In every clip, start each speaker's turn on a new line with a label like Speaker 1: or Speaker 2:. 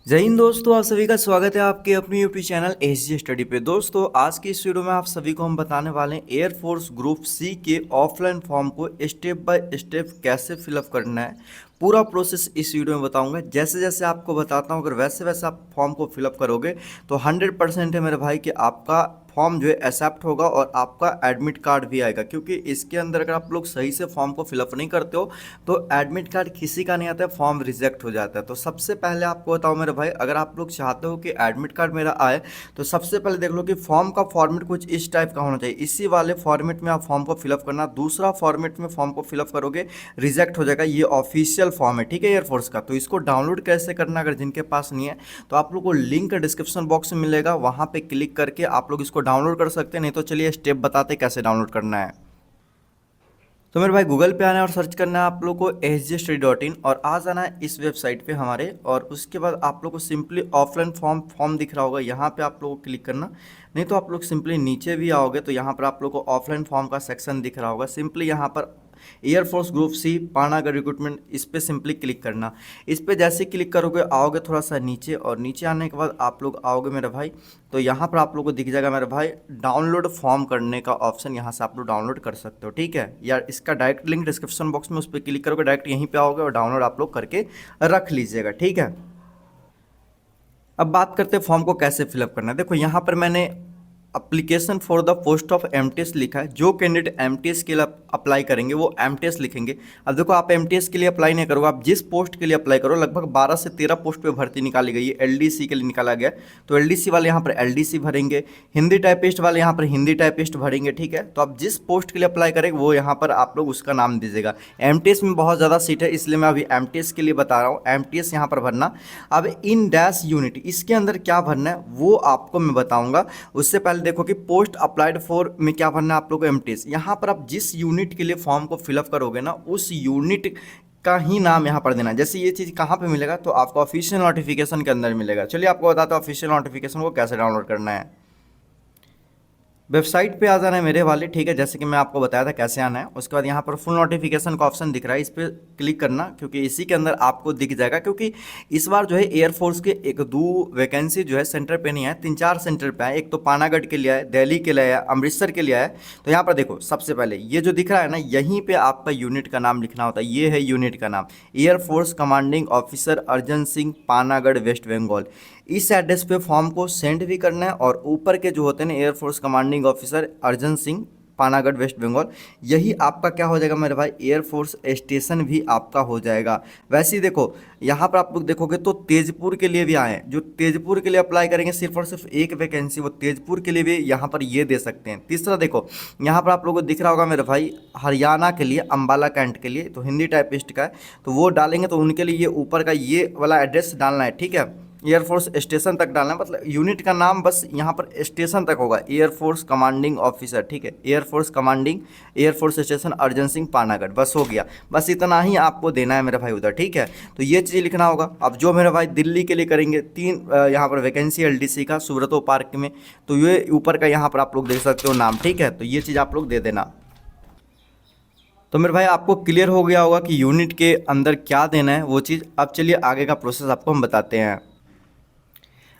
Speaker 1: जय हिंद दोस्तों, आप सभी का स्वागत है आपके अपने यूट्यूब चैनल एसजी स्टडी पे। दोस्तों आज की इस वीडियो में आप सभी को हम बताने वाले हैं एयरफोर्स ग्रुप सी के ऑफलाइन फॉर्म को स्टेप बाय स्टेप कैसे फिलअप करना है। पूरा प्रोसेस इस वीडियो में बताऊंगा। जैसे जैसे आपको बताता हूँ, अगर वैसे वैसे आप फॉर्म को फिलअप करोगे तो 100% है मेरे भाई कि आपका फॉर्म जो है एक्सेप्ट होगा और आपका एडमिट कार्ड भी आएगा। क्योंकि इसके अंदर अगर आप लोग सही से फॉर्म को फिलअप नहीं करते हो तो एडमिट कार्ड किसी का नहीं आता है, फॉर्म रिजेक्ट हो जाता है। तो सबसे पहले आपको बताओ मेरे भाई, अगर आप लोग चाहते हो कि एडमिट कार्ड मेरा आए तो सबसे पहले देख लो कि फॉर्म का फॉर्मेट कुछ इस टाइप का होना चाहिए। इसी वाले फॉर्मेट में आप फॉर्म को फिलअप करना। दूसरा फॉर्मेट में फॉर्म को फिलअप करोगे रिजेक्ट हो जाएगा। ये ऑफिशियल फॉर्म है, ठीक है, एयरफोर्स का। तो इसको डाउनलोड कैसे करना, अगर जिनके पास नहीं है तो आप लोग को लिंक डिस्क्रिप्शन बॉक्स में मिलेगा, वहाँ पे क्लिक करके आप लोग इसको डाउनलोड कर सकते हैं। नहीं तो चलिए स्टेप बताते कैसे डाउनलोड करना है। तो मेरे भाई गूगल पे आना है और सर्च करना है आप लोग को sgstudy.in और आ जाना है इस वेबसाइट पे हमारे। और उसके बाद आप लोग को सिंपली ऑफलाइन फॉर्म दिख रहा होगा, यहाँ पे आप लोग को क्लिक करना। नहीं तो आप लोग सिंपली नीचे भी आओगे तो यहाँ पर आप लोग को ऑफलाइन फॉर्म का सेक्शन दिख रहा होगा। सिंपली यहाँ पर air force group C Panagarh recruitment, इस पर सिंपली क्लिक करना। इस पर जैसे क्लिक करोगे आओगे थोड़ा सा नीचे, और नीचे आने के बाद आप लोग आओगे मेरे भाई तो यहाँ पर आप लोग को दिख जाएगा मेरे भाई डाउनलोड फॉर्म करने का ऑप्शन। यहाँ से आप लोग डाउनलोड कर सकते हो, ठीक है। या इसका डायरेक्ट लिंक डिस्क्रिप्शन बॉक्स में, उस पर क्लिक करोगे डायरेक्ट यहीं पे आओगे और डाउनलोड आप लोग करके रख लीजिएगा, ठीक है। अब बात करते हैं फॉर्म को कैसे फिलअप करना है। देखो यहाँ पर मैंने application for the post of MTS लिखा है। जो कैंडिडेट एमटीएस के लिए अप्लाई करेंगे वो एमटीएस लिखेंगे। अब देखो आप एमटीएस के लिए अप्लाई नहीं करोगे, आप जिस पोस्ट के लिए अप्लाई करो, लगभग 12 से 13 पोस्ट पे भर्ती निकाली गई है। एलडीसी के लिए निकाला गया, तो एलडीसी वाले यहाँ पर एलडीसी भरेंगे, हिंदी टाइपिस्ट वाले यहाँ पर हिंदी टाइपिस्ट भरेंगे, ठीक है। तो आप जिस पोस्ट के लिए अप्लाई करेंगे वो यहाँ पर आप लोग उसका नाम दीजिएगा। एमटीएस में बहुत ज़्यादा सीट है इसलिए मैं अभी एमटीएस के लिए बता रहा हूँ, एमटीएस यहाँ पर भरना। अब इन डैश यूनिट इसके अंदर क्या भरना है वो आपको मैं बताऊँगा। उससे पहले देखो कि पोस्ट अप्लाइड फॉर में क्या भरना है आप लोगों को, एमटीएस। यहाँ पर आप जिस यूनिट के लिए फॉर्म को फिलअप करोगे ना उस यूनिट का ही नाम यहाँ पर देना है। जैसे ये चीज़ कहाँ पे मिलेगा तो आपको ऑफिशियल नोटिफिकेशन के अंदर मिलेगा। चलिए आपको बताते हैं ऑफिशियल नोटिफिकेशन को कैसे डाउनलोड करना है। वेबसाइट पे आ जाना है मेरे वाले, ठीक है, जैसे कि मैं आपको बताया था कैसे आना है। उसके बाद यहाँ पर फुल नोटिफिकेशन का ऑप्शन दिख रहा है, इस पर क्लिक करना क्योंकि इसी के अंदर आपको दिख जाएगा। क्योंकि इस बार जो है एयरफोर्स के एक दो वैकेंसी जो है सेंटर पे नहीं है, 3-4 सेंटर पे है। एक तो पानागढ़ के लिए है, दिल्ली के लिए है, अमृतसर के लिए है। तो यहाँ पर देखो सबसे पहले ये जो दिख रहा है ना, यहीं पर आपका यूनिट का नाम लिखना होता है। ये है यूनिट का नाम, air force commanding officer Arjan Singh, Panagarh, waste Bengal. इस एड्रेस पे फॉर्म को सेंड भी करना है। और ऊपर के जो होते हैं ना, air force commanding officer Arjan Singh, Panagarh, waste Bengal, यही आपका क्या हो जाएगा मेरे भाई, एयरफोर्स स्टेशन भी आपका हो जाएगा। वैसे ही देखो यहाँ पर आप लोग देखोगे तो तेजपुर के लिए भी आए हैं। जो तेजपुर के लिए अप्लाई करेंगे सिर्फ और सिर्फ एक वैकेंसी, वो तेजपुर के लिए भी यहाँ पर ये दे सकते हैं। तीसरा देखो यहाँ पर आप लोगों को दिख रहा होगा मेरे भाई हरियाणा के लिए, अम्बाला कैंट के लिए, तो हिंदी टाइपिस्ट का है तो वो डालेंगे। तो उनके लिए ये ऊपर का ये वाला एड्रेस डालना है, ठीक है। एयरफोर्स स्टेशन तक डालना है, मतलब यूनिट का नाम बस यहाँ पर स्टेशन तक होगा, एयरफोर्स कमांडिंग ऑफिसर, ठीक है। Air force commanding air force station Arjan Singh, Panagarh, बस हो गया। बस इतना ही आपको देना है मेरे भाई उधर, ठीक है। तो ये चीज़ लिखना होगा। अब जो मेरे भाई दिल्ली के लिए करेंगे, 3 यहाँ पर वैकेंसी एलडीसी का सुब्रतो पार्क में, तो ये ऊपर का यहाँ पर आप लोग देख सकते हो नाम, ठीक है। तो ये चीज़ आप लोग दे देना। तो मेरे भाई आपको क्लियर हो गया होगा कि यूनिट के अंदर क्या देना है वो चीज़। अब चलिए आगे का प्रोसेस आपको हम बताते हैं।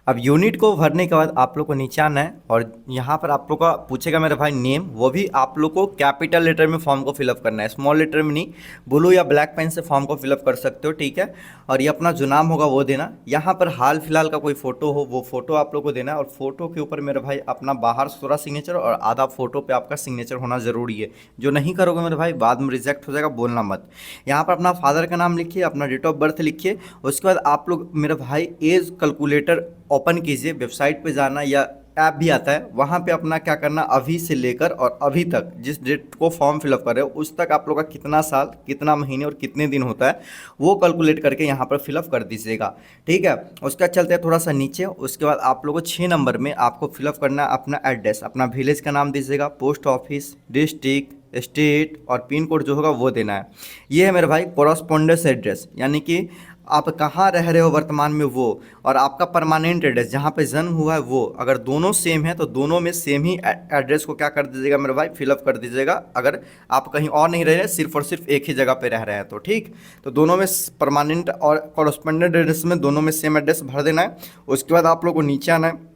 Speaker 1: अब यूनिट को भरने के बाद आप लोग को नीचे आना है और यहाँ पर आप लोग का पूछेगा मेरे भाई नेम, वो भी आप लोग को कैपिटल लेटर में फॉर्म को फिलअप करना है, स्मॉल लेटर में नहीं। ब्लू या ब्लैक पेन से फॉर्म को फिलअप कर सकते हो, ठीक है। और ये अपना जो नाम होगा वो देना। यहाँ पर हाल फिलहाल का कोई फोटो हो वो फोटो आप लोग को देना है। और फोटो के ऊपर मेरे भाई अपना बाहर पूरा सिग्नेचर और आधा फोटो पे आपका सिग्नेचर होना जरूरी है। जो नहीं करोगे मेरे भाई बाद में रिजेक्ट हो जाएगा, बोलना मत। यहाँ पर अपना फादर का नाम लिखिए, अपना डेट ऑफ बर्थ लिखिए। उसके बाद आप लोग मेरे भाई एज कैलकुलेटर ओपन कीजिए, वेबसाइट पे जाना या ऐप भी आता है, वहाँ पे अपना क्या करना, अभी से लेकर और अभी तक जिस डेट को फॉर्म फिलअप कर रहे हो उस तक आप लोग का कितना साल, कितना महीने और कितने दिन होता है वो कैलकुलेट करके यहाँ पर फिलअप कर दीजिएगा, ठीक है। उसका चलते हैं थोड़ा सा नीचे। उसके बाद आप लोगों को 6 नंबर में आपको फिलअप करना है अपना एड्रेस, अपना विलेज का नाम दीजिएगा, पोस्ट ऑफिस, डिस्ट्रिक्ट, स्टेट और पिन कोड जो होगा वो देना है। ये है मेरे भाई कोरस्पोंडेंस एड्रेस, यानी कि आप कहाँ रह रहे हो वर्तमान में वो, और आपका परमानेंट एड्रेस जहाँ पे जन्म हुआ है वो, अगर दोनों सेम है तो दोनों में सेम ही एड्रेस को क्या कर दीजिएगा मेरे भाई, फिलअप कर दीजिएगा। अगर आप कहीं और नहीं रह रहे, सिर्फ और सिर्फ एक ही जगह पे रह रहे हैं तो ठीक, तो दोनों में परमानेंट और कॉरस्पॉन्डेंट एड्रेस में दोनों में सेम एड्रेस भर देना है। उसके बाद आप लोग को नीचे आना है,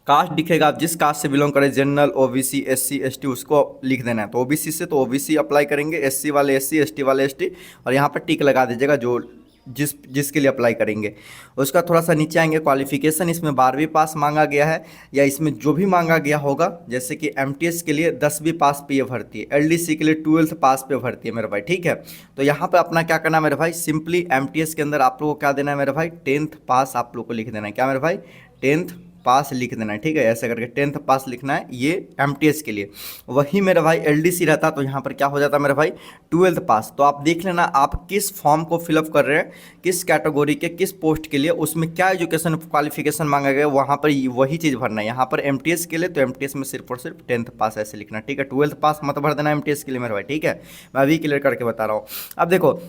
Speaker 1: कास्ट दिखेगा, आप जिस कास्ट से बिलोंग करें, जनरल, ओबीसी, एससी, एसटी, उसको लिख देना है। तो ओबीसी से तो ओबीसी अप्लाई करेंगे, एससी वाले एससी, एसटी वाले एसटी, और यहाँ पर टिक लगा दीजिएगा जो जिसके लिए अप्लाई करेंगे। उसका थोड़ा सा नीचे आएंगे, क्वालिफिकेशन इसमें 12वीं पास मांगा गया है, या इसमें जो भी मांगा गया होगा, जैसे कि एमटीएस के लिए 10वीं पास पे ये भर्ती है, एलडीसी के लिए 12th पास पे भर्ती है मेरे भाई, ठीक है। तो यहाँ पे अपना क्या करना है मेरे भाई, सिंपली एमटीएस के अंदर आप लोगों को क्या देना है मेरे भाई, 10th पास आप लोग को लिख देना है। क्या मेरे भाई, 10th पास लिख देना है, ठीक है, ऐसे करके 10th पास लिखना है, ये एमटीएस के लिए। वही मेरा भाई एलडीसी रहता तो यहाँ पर क्या हो जाता मेरा भाई, 12th पास। तो आप देख लेना आप किस फॉर्म को फिलअप कर रहे हैं, किस कैटेगरी के किस पोस्ट के लिए, उसमें क्या एजुकेशन क्वालिफिकेशन मांगा गया, वहाँ पर वही चीज़ भरना है। यहाँ पर एमटीएस के लिए तो एमटीएस में सिर्फ और सिर्फ 10th पास ऐसे लिखना, ठीक है, 12th पास मत भर देना एमटीएस के लिए मेरा भाई, ठीक है। मैं अभी क्लियर करके बता रहा हूँ। अब देखो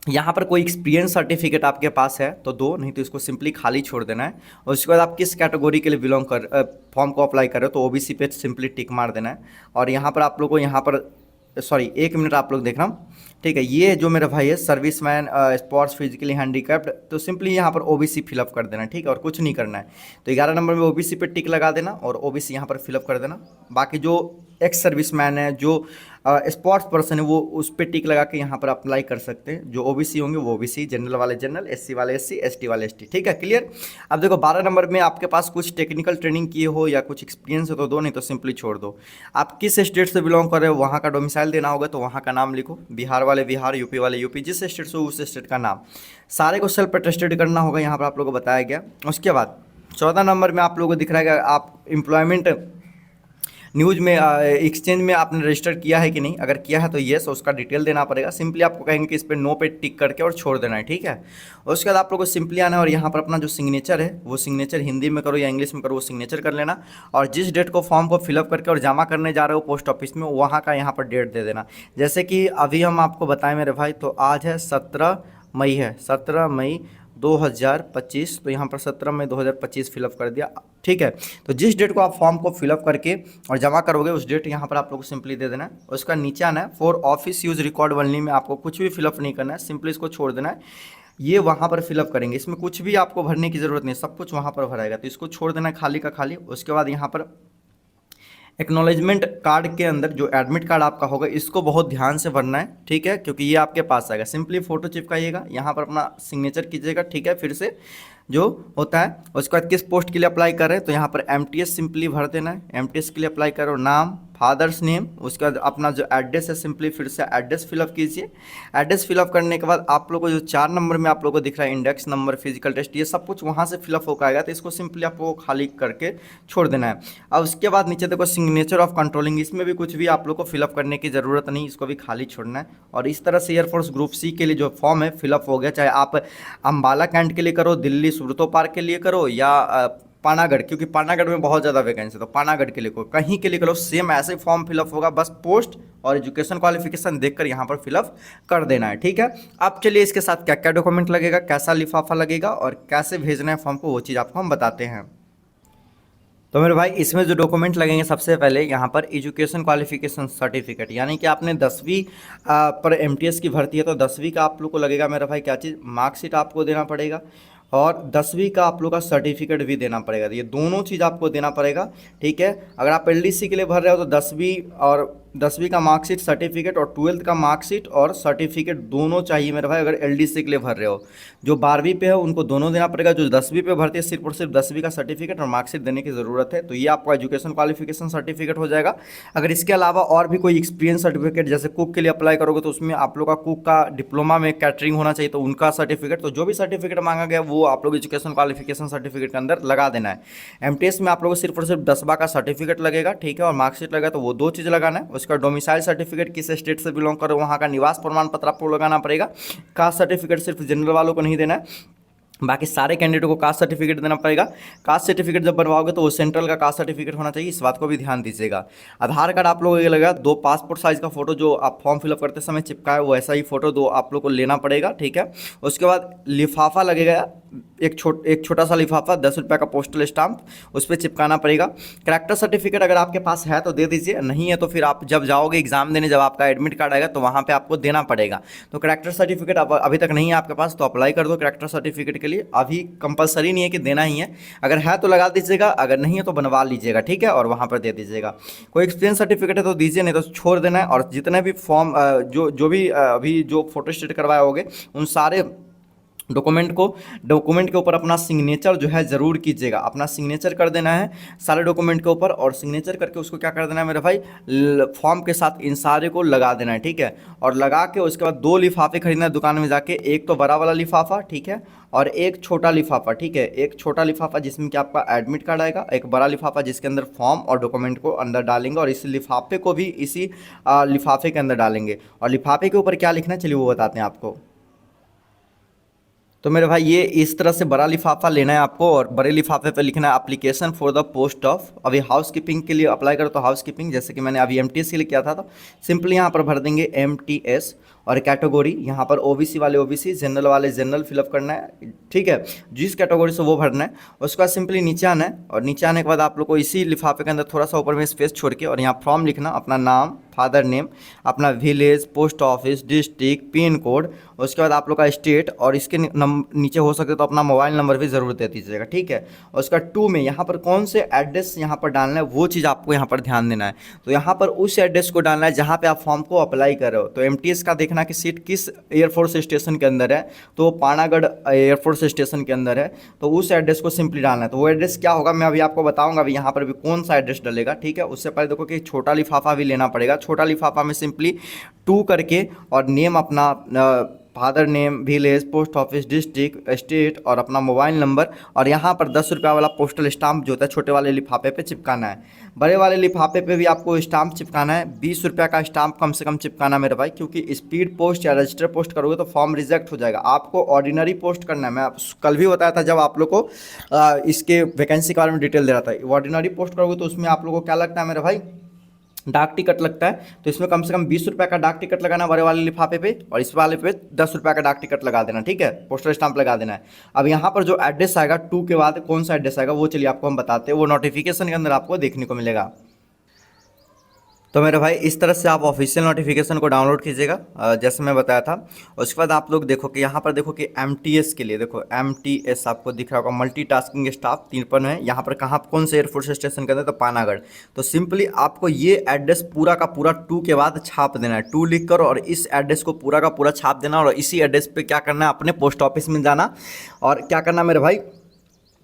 Speaker 1: यहाँ पर कोई एक्सपीरियंस सर्टिफिकेट आपके पास है तो दो, नहीं तो इसको सिंपली खाली छोड़ देना है। और उसके बाद आप किस कैटेगरी के लिए बिलोंग कर फॉर्म को अप्लाई कर रहे हो तो ओबीसी पे सिंपली टिक मार देना है। और यहाँ पर आप लोग को यहाँ पर सॉरी 1 मिनट आप लोग देख रहा हूँ, ठीक है। ये जो मेरा भाई है सर्विसमैन, स्पोर्ट्स, फिजिकली हैंडीकैप्ड, तो सिंपली यहाँ पर ओबीसी फिलअप कर देना, ठीक है, और कुछ नहीं करना है। तो 11 नंबर में ओबीसी पे टिक लगा देना और ओबीसी यहाँ पर फिलअप कर देना। बाकी जो एक्स सर्विसमैन है, जो स्पोर्ट्स पर्सन है, वो उस पर टिक लगा के यहाँ पर अप्लाई कर सकते हैं। जो ओबीसी होंगे वो ओबीसी, जनरल वाले जनरल, एससी वाले एससी, एसटी वाले एसटी, ठीक है, क्लियर। अब देखो 12 नंबर में आपके पास कुछ टेक्निकल ट्रेनिंग किए हो या कुछ एक्सपीरियंस हो तो दो, नहीं तो सिंपली छोड़ दो। आप किस स्टेट से बिलोंग कर रहे हो वहाँ का डोमिसाइल देना होगा, तो वहाँ का नाम लिखो, बिहार वाले बिहार, यूपी वाले यूपी, जिस स्टेट से उस स्टेट का नाम, सारे को सेल्फ अटेस्टेड करना होगा, यहाँ पर आप लोगों को बताया गया। उसके बाद 14 नंबर में आप लोगों को दिख रहा है कि आप एम्प्लॉयमेंट न्यूज़ में एक्सचेंज में आपने रजिस्टर किया है कि नहीं, अगर किया है तो येस, उसका डिटेल देना पड़ेगा। सिंपली आपको कहेंगे कि इस पर नो पे टिक करके और छोड़ देना है, ठीक है। उसके बाद आप लोगों को सिंपली आना है और यहाँ पर अपना जो सिग्नेचर है वो सिग्नेचर हिंदी में करो या इंग्लिश में करो, वो सिग्नेचर कर लेना। और जिस डेट को फॉर्म को फिलअप करके और जमा करने जा रहे हो पोस्ट ऑफिस में, वहाँ का यहाँ पर डेट दे देना। जैसे कि अभी हम आपको बताएं मेरे भाई, तो आज है 17 मई है, 17 मई 2025, तो यहाँ पर 17 मई 2025 फिलअप कर दिया, ठीक है। तो जिस डेट को आप फॉर्म को फिलअप करके और जमा करोगे उस डेट यहाँ पर आप लोग को सिंपली दे देना है। उसका नीचे आना है, for office use record only में आपको कुछ भी फिलअप नहीं करना है, सिंपली इसको छोड़ देना है। ये वहाँ पर फिलअप करेंगे, इसमें कुछ भी आपको भरने की ज़रूरत नहीं, सब कुछ वहाँ पर भराएगा, तो इसको छोड़ देना है खाली का खाली। उसके बाद यहाँ पर एक्नॉलेजमेंट कार्ड के अंदर जो एडमिट कार्ड आपका होगा इसको बहुत ध्यान से भरना है, ठीक है, क्योंकि ये आपके पास आएगा। सिंपली फ़ोटो चिपकाइएगा, यहाँ पर अपना सिग्नेचर कीजिएगा, ठीक है, फिर से जो होता है। उसके बाद किस पोस्ट के लिए अप्लाई कर रहे हैं तो यहाँ पर एमटीएस सिंपली भर देना है, एमटीएस के लिए अप्लाई करो, नाम, फादर्स नेम, उसके बाद अपना जो एड्रेस है सिंपली फिर से एड्रेस फिलअप कीजिए। एड्रेस फिलअप करने के बाद आप लोगों को जो 4 नंबर में आप लोगों को दिख रहा है इंडेक्स नंबर, फिजिकल टेस्ट, ये सब कुछ वहाँ से फिलअप होकर आएगा, तो इसको सिंपली आपको खाली करके छोड़ देना है। अब उसके बाद नीचे देखो सिग्नेचर ऑफ कंट्रोलिंग, इसमें भी कुछ भी आप लोग को फिलअप करने की ज़रूरत नहीं, इसको भी खाली छोड़ना है। और इस तरह से एयरफोर्स ग्रुप सी के लिए जो फॉर्म है फिलअप हो गया, चाहे आप अम्बाला कैंट के लिए करो, दिल्ली सुब्रतो पार्क के लिए करो, या पानागढ़, क्योंकि पानागढ़ में बहुत ज़्यादा वैकेंसी, तो पानागढ़ के लिए कहीं के लिए करो, सेम ऐसे फॉर्म फिलअप होगा, बस पोस्ट और एजुकेशन क्वालिफिकेशन देखकर यहाँ पर फिलअप कर देना है, ठीक है। अब चलिए इसके साथ क्या क्या डॉक्यूमेंट लगेगा, कैसा लिफाफा लगेगा और कैसे भेजना है फॉर्म को, वो चीज़ आपको हम बताते हैं। तो मेरे भाई इसमें जो डॉक्यूमेंट लगेंगे, सबसे पहले यहाँ पर एजुकेशन क्वालिफिकेशन सर्टिफिकेट, यानी कि आपने 10वीं पर एमटीएस की भर्ती है तो 10वीं का आप लोग को लगेगा मेरा भाई क्या चीज़, मार्कशीट आपको देना पड़ेगा, और 10वीं का आप लोग का सर्टिफिकेट भी देना पड़ेगा। ये दोनों चीज़ आपको देना पड़ेगा, ठीक है। अगर आप एलडीसी के लिए भर रहे हो तो 10वीं का मार्कशीट, सर्टिफिकेट, और 12th का मार्कशीट और सर्टिफिकेट दोनों चाहिए मेरे भाई। अगर एलडीसी के लिए भर रहे हो, जो 12वीं पे है उनको दोनों देना पड़ेगा, जो 10वीं पे भरते हैं सिर्फ और सिर्फ 10वीं का सर्टिफिकेट और मार्कशीट देने की ज़रूरत है। तो ये आपका एजुकेशन क्वालिफिकेशन सर्टिफिकेट हो जाएगा। अगर इसके अलावा और भी कोई एक्सपीरियंस सर्टिफिकेट, जैसे कुक के लिए अप्लाई करोगे तो उसमें आप लोग का कुक का डिप्लोमा में कैटरिंग होना चाहिए, तो उनका सर्टिफिकेट, तो जो भी सर्टिफिकेट मांगा गया वो आप लोग एजुकेशन क्वालिफिकेशन सर्टिफिकेट के अंदर लगा देना है। एमटीएस में आप लोगों को सिर्फ और सिर्फ 10वां का सर्टिफिकेट लगेगा, ठीक है, और मार्कशीट लगेगा, तो वो दो चीज़ लगाना है। उसका डोमिसाइल सर्टिफिकेट, किस स्टेट से बिलोंग करो वहाँ का निवास प्रमाण पत्र आपको लगाना पड़ेगा। कास्ट सर्टिफिकेट सिर्फ जनरल वालों को नहीं देना है। बाकी सारे कैंडिडेट को कास्ट सर्टिफिकेट देना पड़ेगा। कास्ट सर्टिफिकेट जब बनवाओगे तो वो सेंट्रल का कास्ट सर्टिफिकेट होना चाहिए, इस बात को भी ध्यान दीजिएगा। आधार कार्ड आप लोगों को ये लगेगा, 2 पासपोर्ट साइज का फोटो जो आप फॉर्म फिलअप करते समय चिपका है वो ऐसा ही फोटो 2 आप लोग को लेना पड़ेगा, ठीक है। उसके बाद लिफाफा लगेगा, एक छोटा सा लिफाफा 10 रुपये का पोस्टल स्टाम्प, उस पर चिपकाना पड़ेगा। करैक्टर सर्टिफिकेट अगर आपके पास है तो दे दीजिए, नहीं है तो फिर आप जब जाओगे एग्जाम देने, जब आपका एडमिट कार्ड आएगा तो वहाँ पे आपको देना पड़ेगा। तो करैक्टर सर्टिफिकेट अभी तक नहीं है आपके पास तो अप्लाई कर दो करैक्टर सर्टिफिकेट के लिए। अभी कंपलसरी नहीं है कि देना ही है, अगर है तो लगा दीजिएगा, अगर नहीं है तो बनवा लीजिएगा, ठीक है, और वहाँ पर दे दीजिएगा। कोई एक्सपीरियंस सर्टिफिकेट है तो दीजिए, नहीं तो छोड़ देना है। और जितने भी फॉर्म जो भी अभी जो फोटो स्टेट करवाए होगे उन सारे डॉक्यूमेंट के ऊपर अपना सिग्नेचर जो है ज़रूर कीजिएगा, अपना सिग्नेचर कर देना है सारे डॉक्यूमेंट के ऊपर। और सिग्नेचर करके उसको क्या कर देना है मेरे भाई, फॉर्म के साथ इन सारे को लगा देना है, ठीक है। और लगा के उसके बाद 2 लिफाफे खरीदना है दुकान में जाके, एक तो बड़ा वाला लिफाफा, ठीक है, और एक छोटा लिफाफा, ठीक है। एक छोटा लिफाफा जिसमें कि आपका एडमिट कार्ड आएगा, एक बड़ा लिफाफा जिसके अंदर फॉर्म और डॉक्यूमेंट को अंदर डालेंगे, और इस लिफाफे को भी इसी लिफाफे के अंदर डालेंगे। और लिफाफे के ऊपर क्या लिखना है चलिए वो बताते हैं आपको। तो मेरे भाई ये इस तरह से बड़ा लिफाफा लेना है आपको, और बड़े लिफाफे पे लिखना है application for the post of. अभी हाउस कीपिंग के लिए अप्लाई करो तो हाउस कीपिंग, जैसे कि मैंने अभी एमटीएस के लिए किया था तो सिंपली यहाँ पर भर देंगे एमटीएस। और कैटेगरी यहाँ पर ओबीसी वाले ओबीसी, जनरल वाले जनरल फिलअप करना है, ठीक है, जिस कैटेगरी से वो भरना है। उसके बाद सिंपली नीचे आना है, और नीचे आने के बाद आप लोग को इसी लिफाफे के अंदर थोड़ा सा ऊपर में स्पेस छोड़ के और यहाँ फॉर्म लिखना, अपना नाम, फादर नेम, अपना village, post office, district, pin code, उसके बाद आप लोग का स्टेट, और इसके नीचे हो सके तो अपना मोबाइल नंबर भी ज़रूर दे दीजिएगा, ठीक है। और उसका 2 में यहाँ पर कौन से एड्रेस यहाँ पर डालना है वो चीज़ आपको यहाँ पर ध्यान देना है। तो यहाँ पर उस एड्रेस को डालना है जहाँ पे आप फॉर्म को अप्लाई कर रहे हो। तो एमटीएस का देखना कि सीट किस एयरफोर्स स्टेशन के अंदर है, तो पानागढ़ एयरफोर्स स्टेशन के अंदर है, तो उस एड्रेस को सिंपली डालना है। तो वो एड्रेस क्या होगा मैं अभी आपको बताऊँगा, अभी यहाँ पर भी कौन सा एड्रेस डलेगा, ठीक है। उससे पहले देखो कि छोटा लिफाफा भी लेना पड़ेगा। छोटा लिफाफा में सिंपली 2 करके और नेम अपना, father name, village, post office, district, state, और अपना मोबाइल नंबर, और यहाँ पर 10 रुपये वाला पोस्टल स्टाम्प जो होता है छोटे वाले लिफाफे पे चिपकाना है। बड़े वाले लिफाफे पे भी आपको स्टाम्प चिपकाना है, 20 रुपये का स्टाम्प कम से कम चिपकाना मेरे भाई, क्योंकि स्पीड पोस्ट या रजिस्टर पोस्ट करोगे तो फॉर्म रिजेक्ट हो जाएगा। आपको ऑर्डिनरी पोस्ट करना है। मैं कल भी बताया था जब आप लोग को इसके वैकेंसी के बारे में डिटेल दे रहा था। ऑर्डिनरी पोस्ट करोगे तो उसमें आप लोग को क्या लगता है मेरे भाई, डाक टिकट लगता है। तो इसमें कम से कम 20 रुपये का डाक टिकट लगाना बड़े वाले लिफाफे पे, और इस वाले पे 10 रुपये का डाक टिकट लगा देना, ठीक है, पोस्टल स्टाम्प लगा देना है। अब यहाँ पर जो एड्रेस आएगा 2 के बाद कौन सा एड्रेस आएगा वो चलिए आपको हम बताते हैं, वो नोटिफिकेशन के अंदर आपको देखने को मिलेगा। तो मेरे भाई इस तरह से आप ऑफिशियल नोटिफिकेशन को डाउनलोड कीजिएगा, जैसे मैं बताया था। उसके बाद आप लोग देखो कि यहाँ पर देखो कि एमटीएस के लिए देखो, एमटीएस आपको दिख रहा होगा, मल्टीटास्किंग स्टाफ 53 है। यहाँ पर कहाँ कौन से एयरफोर्स स्टेशन के अंदर, तो पानागढ़। तो सिंपली आपको ये एड्रेस पूरा का पूरा 2 के बाद छाप देना है, 2 लिख कर, और इस एड्रेस को पूरा का पूरा छाप देना। और इसी एड्रेस पर क्या करना है, अपने पोस्ट ऑफिस में जाना, और क्या करना मेरे भाई,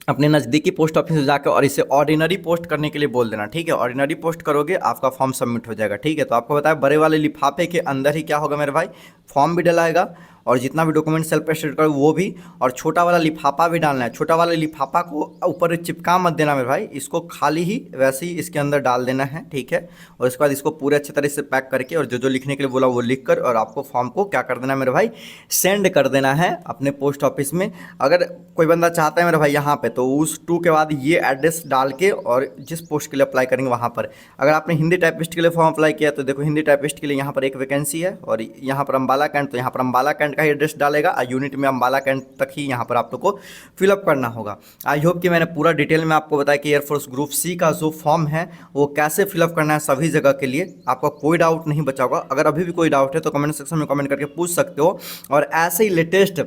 Speaker 1: अपने नज़दीकी पोस्ट ऑफिस में जाकर और इसे ऑर्डिनरी पोस्ट करने के लिए बोल देना, ठीक है। ऑर्डिनरी पोस्ट करोगे आपका फॉर्म सबमिट हो जाएगा, ठीक है। तो आपको बताया बड़े वाले लिफाफे के अंदर ही क्या होगा मेरे भाई, फॉर्म भी डलाएगा और जितना भी डॉक्यूमेंट सेल्फ अटेस्ट करो वो भी, और छोटा वाला लिफाफा भी डालना है। छोटा वाले लिफाफा को ऊपर चिपका मत देना मेरे भाई, इसको खाली ही वैसे ही इसके अंदर डाल देना है, ठीक है। और उसके बाद इसको पूरे अच्छे तरह से पैक करके, और जो जो लिखने के लिए बोला वो लिख कर, और आपको फॉर्म को क्या कर देना है मेरे भाई, सेंड कर देना है अपने पोस्ट ऑफिस में। अगर कोई बंदा चाहता है मेरे भाई यहाँ पे, तो उस 2 के बाद ये एड्रेस डाल के, और जिस पोस्ट के लिए अप्लाई करेंगे वहाँ पर, अगर आपने हिंदी टाइपिस्ट के लिए फॉर्म अप्लाई किया तो देखो हिंदी टाइपिस्ट के लिए यहाँ पर एक वैकेंसी है, और यहाँ पर अम्बाला कैंट, तो यहाँ पर अम्बाला कैंट का ही एड्रेस डालेगा, यूनिट में अम्बाला कैंट तक ही यहाँ पर आप लोग को फिलअप करना होगा। आई होप कि मैंने पूरा डिटेल में आपको बताया कि एयरफोर्स ग्रुप सी का जो फॉर्म है वो कैसे फिलअप करना है सभी जगह के लिए। आपका कोई डाउट नहीं बचा होगा। अगर अभी भी कोई डाउट है तो कमेंट सेक्शन में कमेंट करके पूछ सकते हो। और ऐसे ही लेटेस्ट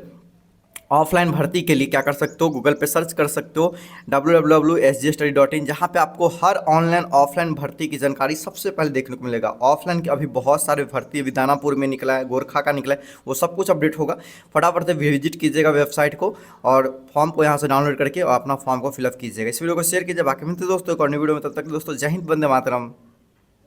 Speaker 1: ऑफलाइन भर्ती के लिए क्या कर सकते हो, गूगल पे सर्च कर सकते हो www.sgstudy.in, जहाँ पे आपको हर ऑनलाइन ऑफलाइन भर्ती की जानकारी सबसे पहले देखने को मिलेगा। ऑफलाइन के अभी बहुत सारे भर्ती अभी दानापुर में निकला है, गोरखा का निकला है, वो सब कुछ अपडेट होगा। फटाफट से विजिट कीजिएगा वेबसाइट को, और फॉर्म को यहाँ से डाउनलोड करके और अपना फॉर्म को फिलअप कीजिएगा। इस वीडियो को शेयर कीजिए। बाकी मिलते दोस्तों एक और नई वीडियो में, तब तक दोस्तों जय हिंद, वंदे मातरम।